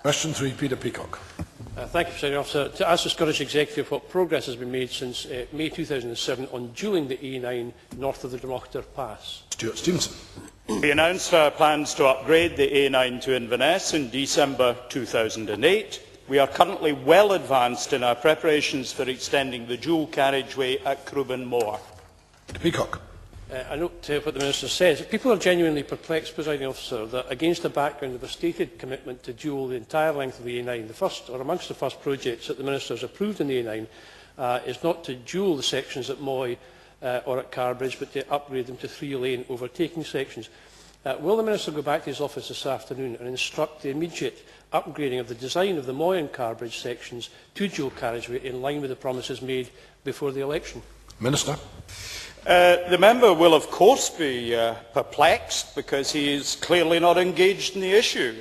Question 3, Peter Peacock. Thank you, Presiding Officer. To ask the Scottish Executive what progress has been made since May 2007 on dualling the A9 north of the Drogheda Pass. Stuart Stevenson. We announced our plans to upgrade the A9 to Inverness in December 2008. We are currently well advanced in our preparations for extending the dual carriageway at Crubin Moor. Peter Peacock. I note what the Minister says. People are genuinely perplexed, Presiding Officer, that against the background of a stated commitment to dual the entire length of the A9, the first, or amongst the first projects that the Minister has approved in the A9 is not to dual the sections at Moy or at Carbridge, but to upgrade them to 3-lane overtaking sections. Will the Minister go back to his office this afternoon and instruct the immediate upgrading of the design of the Moy and Carbridge sections to dual carriageway in line with the promises made before the election? Minister. The member will of course be perplexed because he is clearly not engaged in the issue.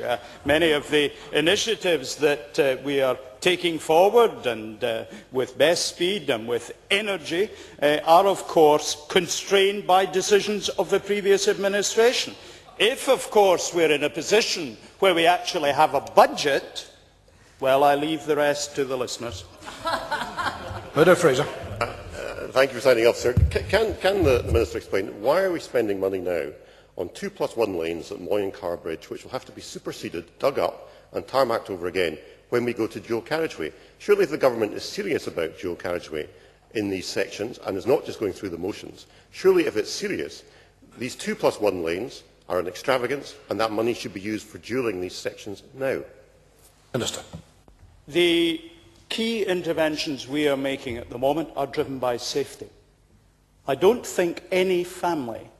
Many of the initiatives that we are taking forward and with best speed and with energy are of course constrained by decisions of the previous administration. If of course we are in a position where we actually have a budget, well, I leave the rest to the listeners. Murdo Fraser. Thank you, Presiding Officer. Can the Minister explain why are we spending money now on 2+1 lanes at Moy and Carbridge, which will have to be superseded, dug up and tarmacked over again when we go to dual carriageway? Surely if the government is serious about dual carriageway in these sections and is not just going through the motions, surely if it's serious, these 2+1 lanes are an extravagance and that money should be used for dualling these sections now. Minister. The key interventions we are making at the moment are driven by safety. I don't think any family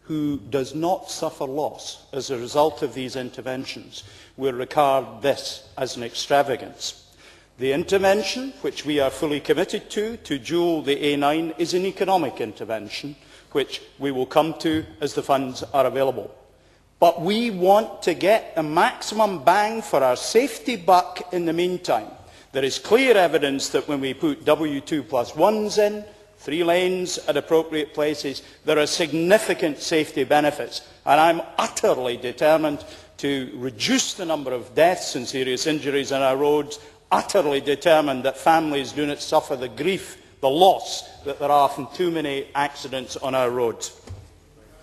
who does not suffer loss as a result of these interventions will regard this as an extravagance. The intervention, which we are fully committed to dual the A9, is an economic intervention, which we will come to as the funds are available. But we want to get the maximum bang for our safety buck in the meantime. There is clear evidence that when we put W2+1s in, 3 lanes at appropriate places, there are significant safety benefits. And I'm utterly determined to reduce the number of deaths and serious injuries on our roads, utterly determined that families do not suffer the grief, the loss, that there are from too many accidents on our roads.